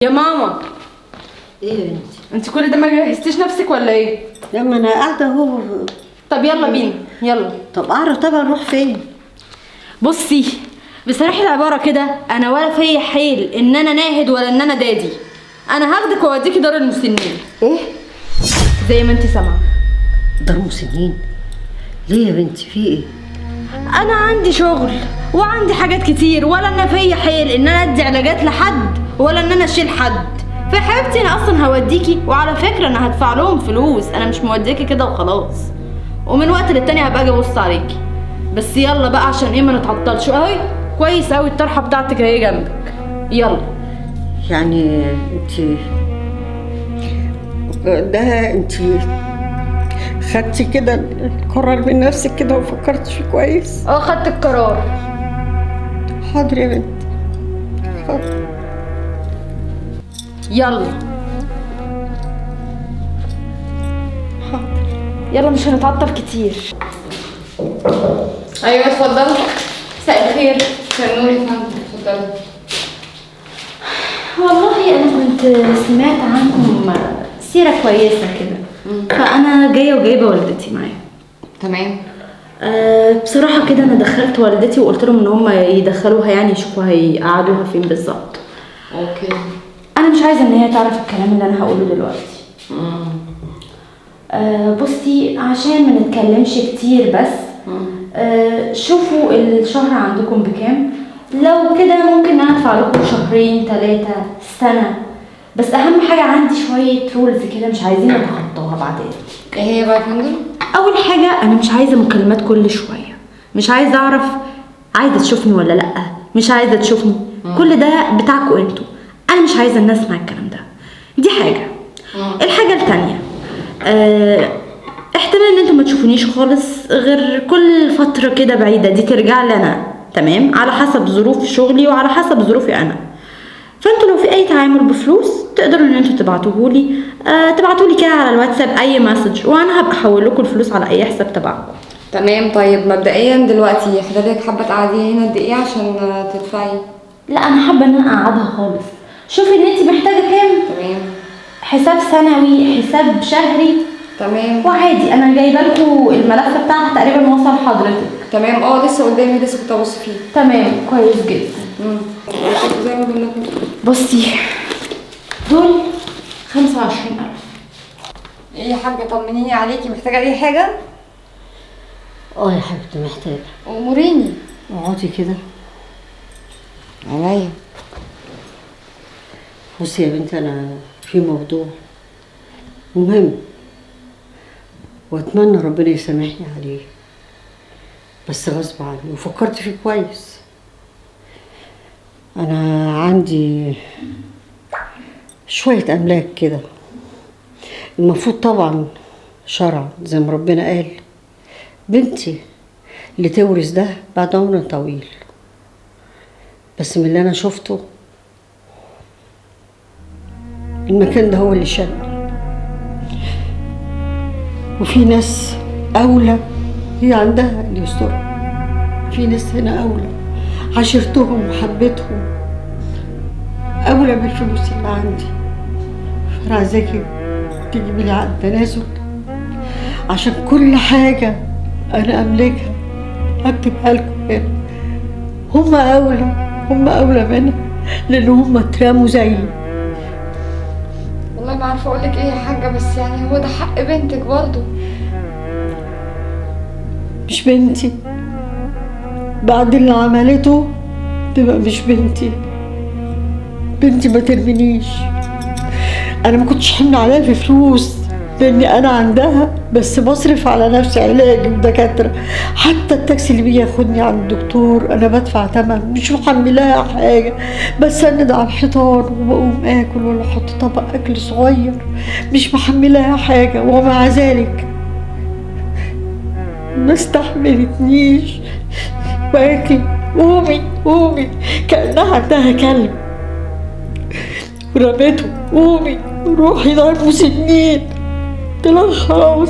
يا ماما، ايه يا بنتي؟ انت كل ده ما جهزتيش نفسك ولا ايه؟ لما انا قاعده اهو. طب يلا بينا يلا. طب اعرف طبعا نروح فين؟ بصي، بصراحه العباره كده انا ولا فيا حيل ان انا ناهد ولا ان انا دادي. انا هاخدك واوديكي دار المسنين. ايه؟ زي ما انت سامعه. دار مسنين؟ ليه يا بنتي في ايه؟ انا عندي شغل وعندي حاجات كتير، ولا انا فيا حيل ان انا ادي علاجات لحد ولا ان انا اشيل حد. فحبيبتي انا اصلا هوديكي، وعلى فكره انا هدفع لهم فلوس، انا مش موديكي كده وخلاص. ومن وقت للتاني هبقى اجي ابص عليكي. بس يلا بقى عشان ايه ما نتعطلش. اهي كويس قوي الطرحه بتاعتك اهي جنبك. يلا. يعني انت خدتي كده القرار من نفسك كده وفكرتي فيه كويس؟ خدت القرار. حاضر يا بنتي، حاضر. يلا حاضر. يلا مش هنتعطل كتير. ايوه اتفضلي. مساء الخير. مساء النور يا فندم، اتفضلي. والله انا كنت سمعت عنكم سيره كويسه كده، فانا جايه وجايبه والدتي معايا. تمام. بصراحه كده انا دخلت والدتي وقلت لهم ان هم يدخلوها، يعني يشوفوا هيقعدوها فين بالظبط. اوكي. انا مش عايزه ان هي تعرف الكلام اللي انا هقوله دلوقتي. بصي عشان ما نتكلمش كتير بس. شوفوا الشهر عندكم بكام، لو كده ممكن انا ادفع لكم شهرين 3 سنه، بس اهم حاجه عندي شويه رولز كده مش عايزين نتخطاها بعدين. ايه هي بقى يا فندم؟ اول حاجه انا مش عايزه مكالمات كل شويه، مش عايزه اعرف عايزه تشوفني ولا لا، مش عايزه تشوفني. كل ده بتاعكم انتوا، انا مش عايزه الناس اسمع الكلام ده. دي حاجه. الحاجه التانية، احتمال ان انتوا ما تشوفونيش خالص غير كل فتره كده بعيده، دي ترجع لي انا، تمام؟ على حسب ظروف شغلي وعلى حسب ظروفي انا. فانتوا لو في اي تعامل بفلوس تقدروا ان انتوا تبعتوهولي، تبعتولي كده على الواتساب اي مسج، وانا هبقى احول لكم الفلوس على اي حساب تبعكم. تمام. طيب مبدئيا دلوقتي حضرتك حابه تقعدي هنا قد ايه عشان تدفعي؟ لا انا حابه ان انا اقعدها خالص. شوفي ان انت محتاجه كام. تمام. حساب سنوي، حساب شهري. تمام. وعادي انا جايبه لكم الملف بتاعها تقريبا وصل حضرتك. تمام. لسه قدامي، لسه كنت ابص فيه. تمام كويس جدا. زي ما قلنا كده. بصي دول 25,000. ايه يا حاجه طمنيني عليكي، محتاجه اي حاجه؟ يا حبيبتي محتاجه. اموريني. اقعدي كده. عليا. بصي يا بنتي، انا في موضوع مهم واتمنى ربنا يسامحني عليه، بس غصب عني وفكرت فيه كويس. انا عندي شوية املاك كده، المفروض طبعا شرعا زي ما ربنا قال بنتي اللي تورث ده بعد عمر طويل، بس من اللي انا شفته المكان ده هو اللي شدني، وفي ناس اولى هي عندها اللي يسترها، في ناس هنا اولى عشرتهم وحبيتهم اولى بالفلوس اللي عندي. فانا عايزاكي تجيبي لي عقد تنازل عشان كل حاجه انا املكها هكتبها لكم هنا. هم اولى منها لان هم اترموا زيي. والله ما عارفه اقول لك ايه يا حاجه، بس يعني هو ده حق بنتك برضه. مش بنتي بعد اللي عملته تبقى مش بنتي. بنتي ما ترمينيش. انا ما كنتش حمل عليها في فلوس لاني انا عندها، بس بصرف على نفسي علاج ودكاتره، حتى التاكسي اللي بيجي ياخدني عند الدكتور انا بدفع تمن، مش محملاها حاجه، بسند على الحيطان وبقوم اكل ولا احط طبق اكل صغير، مش محملاها حاجه، ومع ذلك ما استحملتنيش وقالت لي قومي قومي كأنها عندها كلب، ورميته قومي روحي دار مسنين. قلت لها خلاص.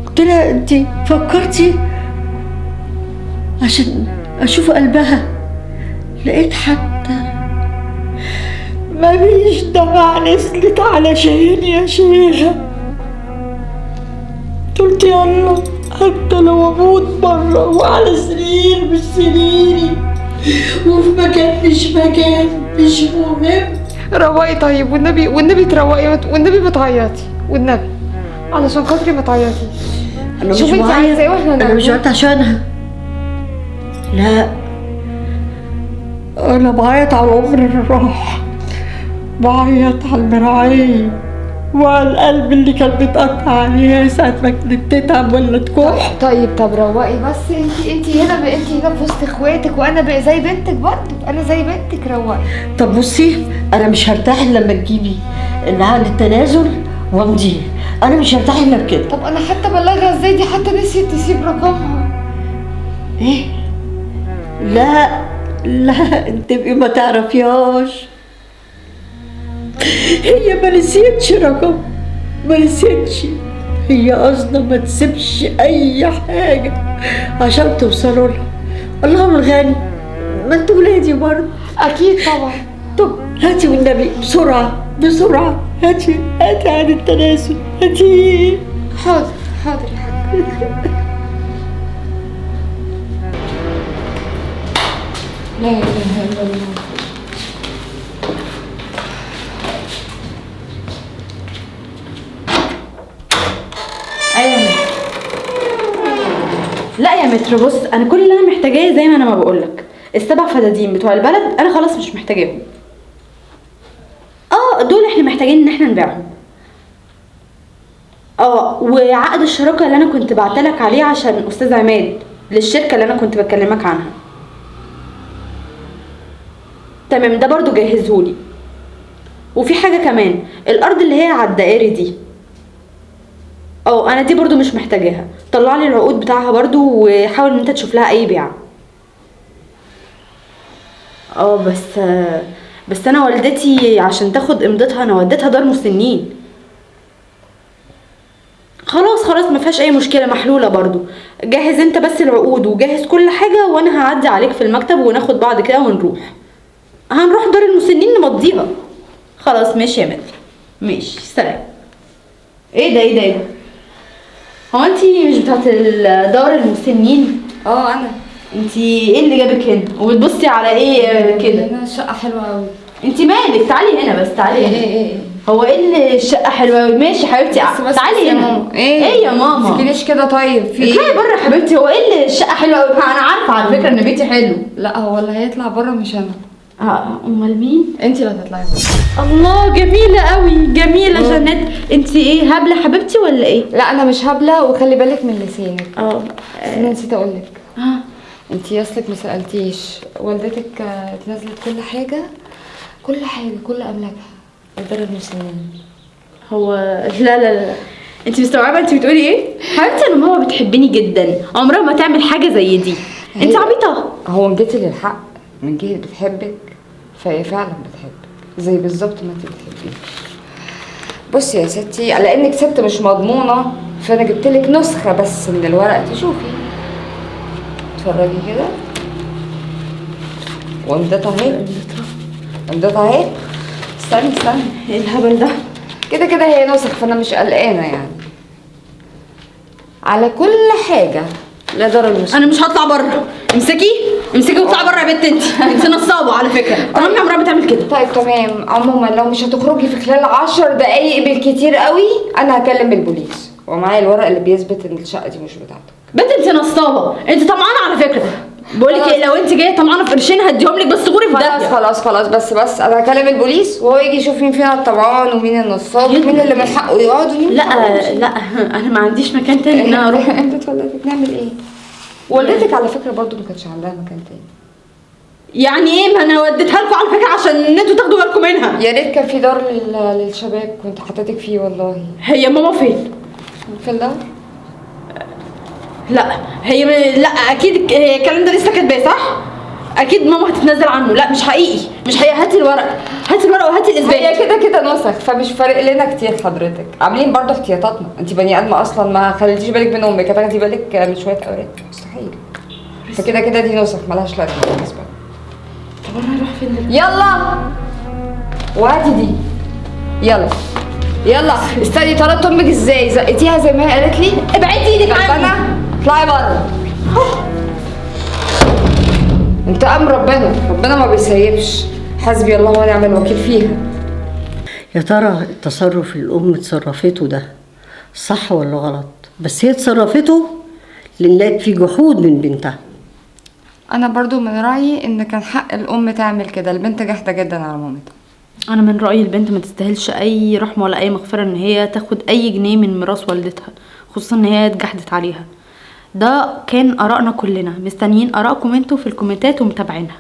قلت لها انتي فكرتي عشان اشوف قلبها، لقيت حتى مفيش دمع نزلت علشان يا شيخة. قلت يلا حتى لو اموت بره وعلى سرير مش سريري وفي مكان مش مهم. روقي طيب والنبي، والنبي تروقي، والنبي ما تعيطي، والنبي علشان خاطري ما تعيطيش. انا مش شوفي انت عايزه ايه واحنا انا مش بعيط عشانها، لا انا بعيط على العمر اللي راح، بعيط على المراعي وعلى القلب اللي كان بيتقطع عليها ساعة ما كانت تتعب ولا تكح. طيب طب روقي بس. انت هنا انت هنا في وسط اخواتك، وانا بقى زي بنتك برضه، انا زي بنتك. روقي. طب بصي، انا مش هرتاح الا لما تجيبي عن التنازل وامضي، انا مش هرتاح الا بكده. طب انا حتى بلغها ازاي؟ دي حتى نسيت تسيب رقمها. ايه؟ لا انت تبقي ما تعرفيهاش، هي ما نسيتش رقم، ما نسيتش، هي قصدها ما تسيبش اي حاجه عشان توصلوا لها. اللهم الغني، ما انتوا ولادي برضه. اكيد طبعا. طب هاتي والنبي بسرعه بسرعه، هاتي عن التنازل، هاتي. حاضر حاضر يا حاج. لا اله الا الله. ايوه يا متر. لا يا متر، بص انا كل اللي انا محتاجاه زي ما انا ما بقولك، ال7 فدادين بتوع البلد انا خلاص مش محتاجاهم. دول احنا محتاجين ان احنا نبيعهم. وعقد الشراكه اللي انا كنت بعتلك عليه عشان استاذ عماد للشركه اللي انا كنت بكلمك عنها، تمام، ده برضو جهزهولي. وفي حاجه كمان، الارض اللي هي على الدائري دي، انا دي برضو مش محتاجاها. طلع لي العقود بتاعها برضو وحاول ان انت تشوف لها اي بيع. بس انا والدتي عشان تاخد امضتها انا وديتها دار مسنين. خلاص ما فيهاش اي مشكله، محلوله برضو. جهز انت بس العقود وجهز كل حاجه، وانا هعدي عليك في المكتب وناخد بعض كده هنروح دار المسنين نمضيها. خلاص ماشي يا متر، ماشي، سلام. ايه ده هو انتي مش بتاعت دار المسنين؟ انا. انتي ايه اللي جابك هنا وبتبصي على ايه كده؟ هنا الشقه حلوه قوي. انتي مالك؟ تعالي هنا بس، تعالي هنا. ايه هو ايه اللي الشقه حلوه قوي؟ ماشي حبيبتي، تعالي هنا. ايه يا ماما؟ ما تسكنيش كده. طيب في ايه؟ اطلعي بره يا حبيبتي. هو ايه اللي الشقه حلوه قوي؟ انا عارفه على فكره ان بيتي حلو. لا هو اللي هيطلع بره مش انا. امال مين؟ انت اللي هتطلعي بره. الله، جميله قوي، جميله جنات. انتي ايه، هبله حبيبتي ولا ايه؟ لا انا مش هبله، وخلي بالك من لسانك. انا نسيت اقول لك. انتي اصلك ما سالتيش والدتك اتنزلت كل حاجه كل املاكها لدار المسنين. هو لا انت مستوعبه انت بتقولي ايه؟ حبيبتي انا ماما بتحبني جدا، عمرها ما تعمل حاجه زي دي. انت عبيطه. هو من جيتي للحق، من جهه بتحبك فهي فعلا بتحبك زي بالظبط ما انت بتحبيش. بصي يا ستي، لانك ست مش مضمونه فانا جبتلك نسخه بس من الورق تشوفي. اتفرجي كده. وامضتها اهي. استني ايه الهبل ده؟ كده هي نسخ، فانا مش قلقانه يعني. على كل حاجه لا دار المسنين. انا مش هطلع بره. امسكي واطلعي بره يا بنت. انت نصابه على فكره. امي عمرها ما تعمل كده. طيب تمام. عموما لو مش هتخرجي في خلال 10 دقايق بالكتير قوي انا هكلم البوليس، ومعايا الورق اللي بيثبت ان الشقه دي مش بتاعتك. بنت انت نصابه، انت طمعانه على فكره. بقول لك ايه، لو انت جايه طمعانه في قرشين هديهم لك، بس غوري في داهيه. خلاص بس انا هكلم البوليس وهو يجي يشوف مين فينا الطمعان ومين النصاب ومين اللي من حقه يقعد ومين. لا انا ما عنديش مكان تاني ان انا اروح. انت اتولدت نعمل ايه؟ والدتك على فكره برضو ما كانش عندها مكان تاني. يعني ايه؟ ما انا وديتها لكم على فكره عشان ان انتوا تاخدوا بالكم منها. يا ريت كان في دار للشباب كنت حطيتك فيه والله. هي ماما فين؟ في الدار؟ لا لا اكيد هي الكلام ده لسه كاتباه صح؟ اكيد ماما هتتنازل عنه. لا مش حقيقي. هاتي الورق وهاتي الاثبات. هي كده نسخ، فمش فارق لنا كتير. حضرتك عاملين برضو احتياطاتنا. انت بني ادمه اصلا، ما خليتيش بالك من امك، هتاخدي بالك من شويه اوراق؟ مستحيل. فكده دي نسخ مالهاش لازمه بالنسبه لنا. طب انا هروح فين دلوقتي؟ يلا وهاتي دي. يلا يلا استني، طردت امك ازاي؟ زقتيها زي ما هي قالت لي؟ ابعدي ايدك عني. اطلعي بره. انتقام ربنا ما بيسيبش. حسبي الله ونعم الوكيل فيها. يا ترى التصرف اللي الأم اتصرفته ده صح ولا غلط؟ بس هي اتصرفته لأن لقت في جحود من بنتها. انا برضو من رايي ان كان حق الام تعمل كده، البنت جاحده جدا على مامتها. انا من رايي البنت ما تستاهلش اي رحمه ولا اي مغفره ان هي تاخد اي جنيه من ميراث والدتها، خصوصا ان هي اتجحدت عليها. ده كان ارائنا كلنا، مستنيين ارائكم انتوا في الكومنتات ومتابعينها.